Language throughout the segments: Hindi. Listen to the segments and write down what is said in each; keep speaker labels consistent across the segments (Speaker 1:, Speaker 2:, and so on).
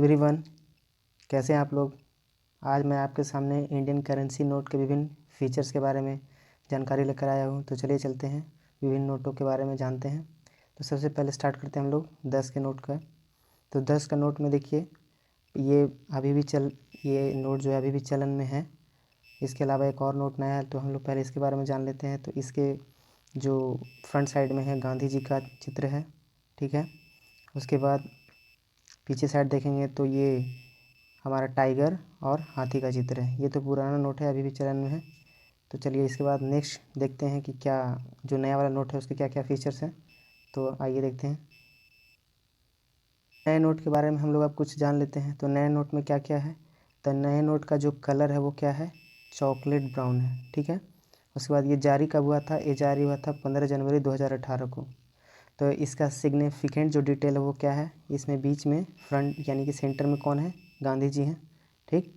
Speaker 1: एवरीवन, कैसे हैं आप लोग। आज मैं आपके सामने इंडियन करेंसी नोट के विभिन्न फीचर्स के बारे में जानकारी लेकर आया हूं। तो चलिए चलते हैं, विभिन्न नोटों के बारे में जानते हैं। तो सबसे पहले स्टार्ट करते हैं हम लोग 10 के नोट का। तो 10 का नोट में देखिए, ये नोट जो है अभी भी चलन में है। इसके अलावा एक और नोट नया है, तो हम लोग पहले इसके बारे में जान लेते हैं। तो इसके जो फ्रंट साइड में है गांधी जी का चित्र है, ठीक है। उसके बाद पीछे साइड देखेंगे तो ये हमारा टाइगर और हाथी का चित्र है। ये तो पुराना नोट है, अभी भी चलन में है। तो चलिए इसके बाद नेक्स्ट देखते हैं कि क्या जो नया वाला नोट है उसके क्या क्या फीचर्स हैं। तो आइए देखते हैं नए नोट के बारे में। हम लोग अब कुछ जान लेते हैं। तो नए नोट में क्या क्या है। तो नए नोट का जो कलर है वो क्या है, चॉकलेट ब्राउन है, ठीक है। उसके बाद ये जारी कब हुआ था, ये जारी हुआ था 15 जनवरी 2018 को। तो इसका सिग्निफिकेंट जो डिटेल है वो क्या है, इसमें बीच में फ्रंट यानी कि सेंटर में कौन है, गांधी जी हैं, ठीक।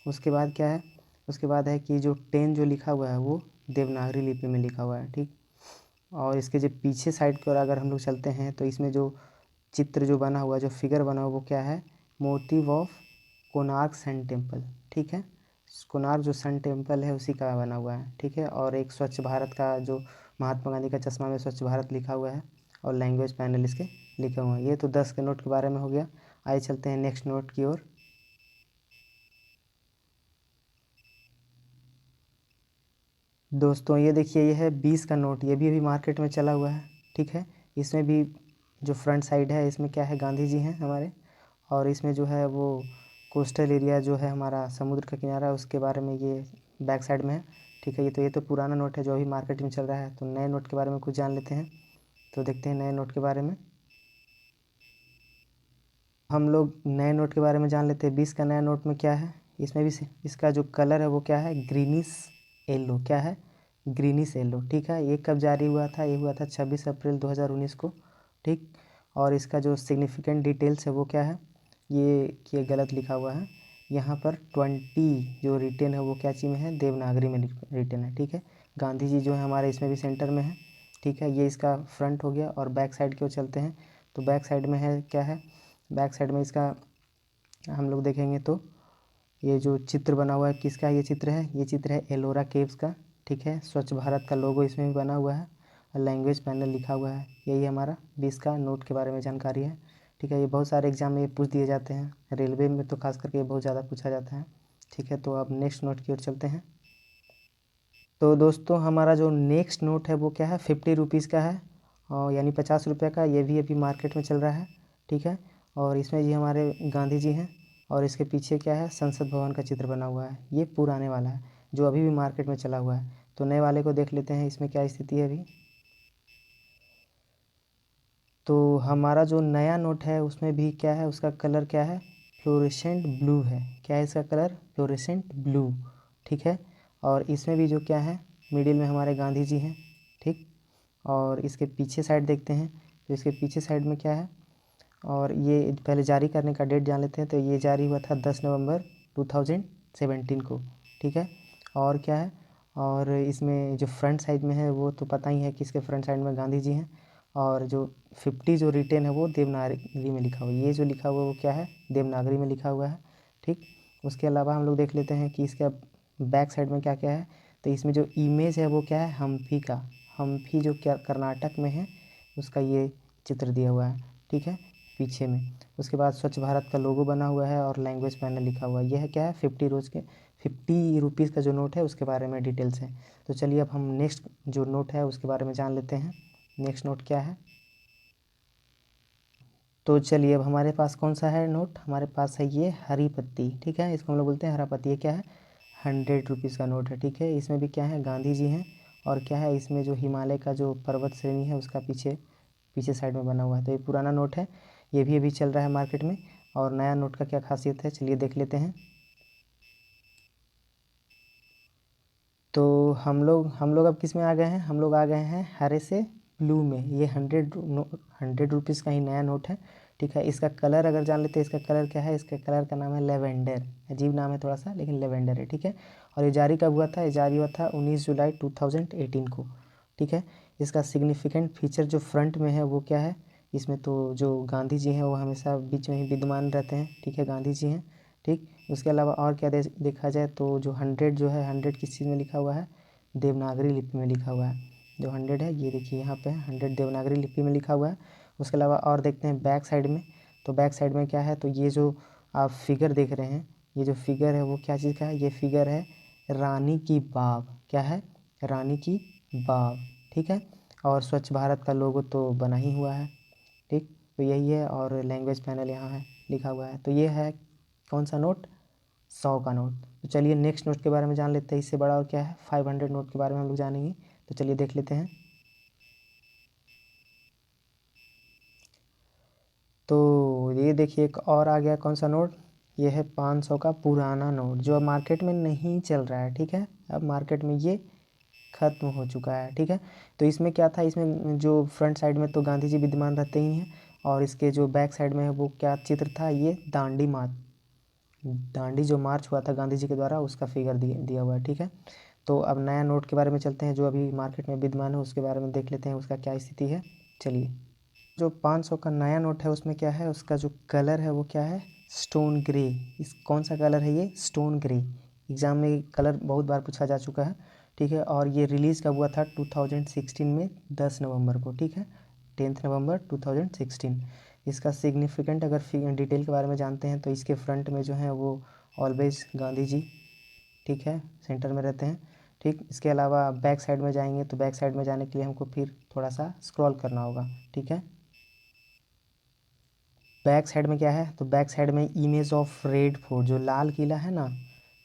Speaker 1: उसके बाद क्या है, उसके बाद है कि जो 10 जो लिखा हुआ है वो देवनागरी लिपि में लिखा हुआ है, ठीक। और इसके जो पीछे साइड की ओर अगर हम लोग चलते हैं तो इसमें जो चित्र जो बना हुआ, जो फिगर बना हुआ वो क्या है, motive of Konark sun temple, ठीक है। कोणार्क जो सन टेम्पल है उसी का बना हुआ है, ठीक है। और एक स्वच्छ भारत का जो महात्मा गांधी का चश्मा में स्वच्छ भारत लिखा हुआ है और लैंग्वेज पैनल इसके लिखे हुए हैं। ये तो 10 के नोट के बारे में हो गया। आइए चलते हैं नेक्स्ट नोट की ओर। दोस्तों ये देखिए, ये है 20 का नोट। ये भी अभी मार्केट में चला हुआ है, ठीक है। इसमें भी जो फ्रंट साइड है इसमें क्या है, गांधी जी हैं हमारे। और इसमें जो है वो कोस्टल एरिया जो है हमारा समुद्र का किनारा, उसके बारे में ये बैक साइड में है, ठीक है। ये तो पुराना नोट है जो अभी मार्केट में चल रहा है। तो नए नोट के बारे में कुछ जान लेते हैं। तो देखते हैं नए नोट के बारे में। हम लोग नए नोट के बारे में जान लेते हैं। 20 का नया नोट में क्या है, इसमें भी इसका जो कलर है वो क्या है, ग्रीनिश येलो, क्या है, ग्रीनिश येलो, ठीक है। ये कब जारी हुआ था, ये हुआ था 26 अप्रैल 2019 को, ठीक। और इसका जो सिग्निफिकेंट डिटेल्स है वो क्या है, ये गलत लिखा हुआ है यहाँ पर। 20 जो रिटेन है वो क्या चीज़ में है, देवनागरी में रिटेन है, ठीक है। गांधी जी जो है हमारे इसमें भी सेंटर में है, ठीक है। ये इसका फ्रंट हो गया। और बैक साइड की ओर चलते हैं। तो बैक साइड में है क्या है, बैक साइड में इसका हम लोग देखेंगे तो ये जो चित्र बना हुआ है किसका, ये चित्र है एलोरा केव्स का, ठीक है। स्वच्छ भारत का लोगो इसमें भी बना हुआ है और लैंग्वेज पैनल लिखा हुआ है। यही हमारा 20 का नोट के बारे में जानकारी है, ठीक है। ये बहुत सारे एग्जाम में ये पूछ दिए जाते हैं, रेलवे में तो खास करके ये बहुत ज़्यादा पूछा जाता है, ठीक है। तो अब नेक्स्ट नोट की ओर चलते हैं। तो दोस्तों हमारा जो नेक्स्ट नोट है वो क्या है, 50 रुपीज़ का है, और यानी 50 रुपये का। ये भी अभी मार्केट में चल रहा है, ठीक है। और इसमें जी हमारे गांधी जी हैं और इसके पीछे क्या है, संसद भवन का चित्र बना हुआ है। ये पुराने वाला है जो अभी भी मार्केट में चला हुआ है। तो नए वाले को देख लेते हैं, इसमें क्या स्थिति है अभी। तो हमारा जो नया नोट है उसमें भी क्या है, उसका कलर क्या है, फ्लोरेसेंट ब्लू है। क्या है इसका कलर, फ्लोरेसेंट ब्लू, ठीक है। और इसमें भी जो क्या है, मिडिल में हमारे गांधी जी हैं, ठीक। और इसके पीछे साइड देखते हैं तो इसके पीछे साइड में क्या है, और ये पहले जारी करने का डेट जान लेते हैं। तो ये जारी हुआ था 10 नवंबर 2017 को, ठीक है। और क्या है, और इसमें जो फ्रंट साइड में है वो तो पता ही है कि इसके फ्रंट साइड में गांधी जी हैं। और जो 50 जो रिटेन है वो देवनागरी में लिखा हुआ है। ये जो लिखा हुआ है वो क्या है, देवनागरी में लिखा हुआ है, ठीक। उसके अलावा हम लोग देख लेते हैं कि इसका बैक साइड में क्या क्या है। तो इसमें जो इमेज है वो क्या है, हम्पी का, हम्पी जो क्या कर्नाटक में है उसका ये चित्र दिया हुआ है, ठीक है, पीछे में। उसके बाद स्वच्छ भारत का लोगो बना हुआ है और लैंग्वेज पैनल लिखा हुआ है। यह है क्या है, 50 रुपीज़ का जो नोट है उसके बारे में डिटेल्स है। तो चलिए अब हम नेक्स्ट जो नोट है उसके बारे में जान लेते हैं। नेक्स्ट नोट क्या है। तो चलिए अब हमारे पास कौन सा है नोट, हमारे पास है ये हरी पत्ती, ठीक है। इसको हम लोग बोलते हैं हरा पत्ती। ये क्या है, 100 रुपीज़ का नोट है, ठीक है। इसमें भी क्या है, गांधी जी हैं। और क्या है, इसमें जो हिमालय का जो पर्वत श्रेणी है उसका पीछे पीछे साइड में बना हुआ है। तो ये पुराना नोट है, ये भी अभी चल रहा है मार्केट में। और नया नोट का क्या खासियत है, चलिए देख लेते हैं। तो हम लोग अब किस में आ गए हैं, हम लोग आ गए हैं हरे से ब्लू में। ये 100 रुपीज़ का ही नया नोट है, ठीक है। इसका कलर अगर जान लेते हैं, इसका कलर क्या है, इसका कलर का नाम है लेवेंडर। अजीब नाम है थोड़ा सा, लेकिन लेवेंडर है, ठीक है। और ये जारी कब हुआ था, ये जारी हुआ था 19 जुलाई 2018 को, ठीक है। इसका सिग्निफिकेंट फीचर जो फ्रंट में है वो क्या है, इसमें तो जो गांधी जी हैं वो हमेशा बीच में ही विद्यमान रहते हैं, ठीक है, गांधी जी हैं, ठीक। उसके अलावा और क्या देखा जाए तो जो 100 जो है 100 किस चीज़ में लिखा हुआ है, देवनागरी लिपि में लिखा हुआ है। जो 100 है ये देखिए यहाँ पे है 100 देवनागरी लिपि में लिखा हुआ है। उसके अलावा और देखते हैं बैक साइड में, तो बैक साइड में क्या है, तो ये जो आप फिगर देख रहे हैं, ये जो फिगर है वो क्या चीज़ का है, ये फिगर है रानी की बाव, क्या है, रानी की बाव, ठीक है। और स्वच्छ भारत का लोगो तो बना ही हुआ है, ठीक। तो यही है और लैंग्वेज पैनल यहाँ है लिखा हुआ है। तो ये है कौन सा नोट, 100 का नोट। तो चलिए नेक्स्ट नोट के बारे में जान लेते हैं, इससे बड़ा और क्या है, 500 नोट के बारे में हम लोग जानेंगे। तो चलिए देख लेते हैं। तो ये देखिए एक और आ गया कौन सा नोट, ये है 500 का पुराना नोट जो अब मार्केट में नहीं चल रहा है, ठीक है, अब मार्केट में ये ख़त्म हो चुका है, ठीक है। तो इसमें क्या था, इसमें जो फ्रंट साइड में तो गांधी जी विद्यमान रहते ही हैं, और इसके जो बैक साइड में है वो क्या चित्र था, ये दांडी जो मार्च हुआ था गांधी जी के द्वारा उसका फिगर दिया हुआ है, ठीक है। तो अब नया नोट के बारे में चलते हैं, जो अभी मार्केट में विद्यमान है उसके बारे में देख लेते हैं उसका क्या स्थिति है। चलिए, जो 500 का नया नोट है उसमें क्या है, उसका जो कलर है वो क्या है, स्टोन ग्रे। इस कौन सा कलर है, ये स्टोन ग्रे। एग्ज़ाम में कलर बहुत बार पूछा जा चुका है, ठीक है। और ये रिलीज़ कब हुआ था, 2016 में 10 नवंबर को, ठीक है, 10 नवंबर 2016। इसका सिग्निफिकेंट अगर डिटेल के बारे में जानते हैं तो इसके फ्रंट में जो है वो ऑलवेज गांधी जी, ठीक है, सेंटर में रहते हैं, ठीक। इसके अलावा बैक साइड में जाएंगे तो बैक साइड में जाने के लिए हमको फिर थोड़ा सा स्क्रॉल करना होगा, ठीक है। बैक साइड में क्या है, तो बैक साइड में इमेज ऑफ रेड फोर्ट, जो लाल किला है ना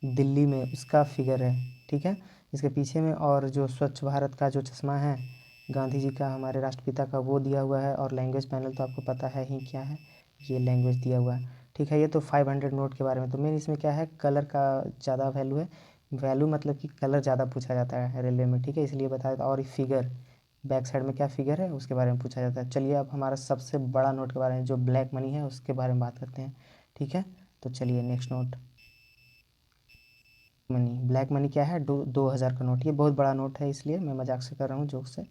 Speaker 1: दिल्ली में, उसका फिगर है, ठीक है, इसके पीछे में। और जो स्वच्छ भारत का जो चश्मा है गांधी जी का, हमारे राष्ट्रपिता का, वो दिया हुआ है। और लैंग्वेज पैनल तो आपको पता है ही क्या है, ये लैंग्वेज दिया हुआ है, ठीक है। ये तो 500 नोट के बारे में। तो मेन इसमें क्या है, कलर का ज़्यादा वैल्यू है, वैल्यू मतलब कि कलर ज़्यादा पूछा जाता है रेलवे में, ठीक है, इसलिए बता देता। और फिगर बैक साइड में क्या फिगर है उसके बारे में पूछा जाता है। चलिए अब हमारा सबसे बड़ा नोट के बारे में, जो ब्लैक मनी है उसके बारे में बात करते हैं, ठीक है। तो चलिए next note, money, black money क्या है, 2000 का नोट। ये बहुत बड़ा नोट है इसलिए मैं मजाक से कर रहा हूँ जोक से,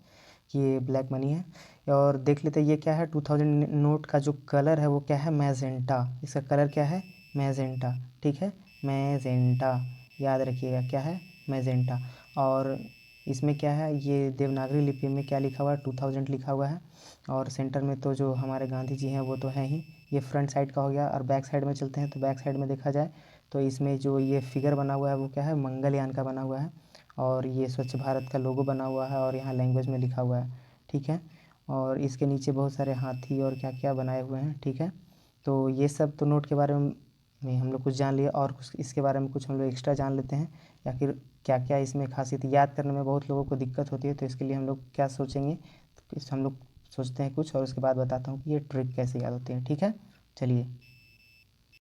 Speaker 1: कि ये ब्लैक मनी है। और देख लेते हैं ये क्या है, 2000 नोट का जो कलर है वो क्या है, मैजेंटा। इसका कलर क्या है, मैजेंटा, ठीक है, मैजेंटा, याद रखिएगा क्या है, मैजेंटा। और इसमें क्या है, ये देवनागरी लिपि में क्या लिखा हुआ है, 2000 लिखा हुआ है। और सेंटर में तो जो हमारे गांधी जी हैं वो तो हैं ही। ये फ्रंट साइड का हो गया। और बैक साइड में चलते हैं, तो बैक साइड में देखा जाए तो इसमें जो ये फिगर बना हुआ है वो क्या है, मंगलयान का बना हुआ है। और ये स्वच्छ भारत का लोगो बना हुआ है और यहाँ लैंग्वेज में लिखा हुआ है, ठीक है। और इसके नीचे बहुत सारे हाथी और क्या क्या बनाए हुए हैं, ठीक है। तो ये सब तो नोट के बारे में हम लोग कुछ जान लिए, और कुछ इसके बारे में कुछ हम लोग एक्स्ट्रा जान लेते हैं, या फिर क्या क्या इसमें खासियत याद करने में बहुत लोगों को दिक्कत होती है। तो इसके लिए हम लोग क्या सोचेंगे, तो हम लोग सोचते हैं कुछ और उसके बाद बताता हूँ कि ये ट्रिक कैसे याद होती है, ठीक है। चलिए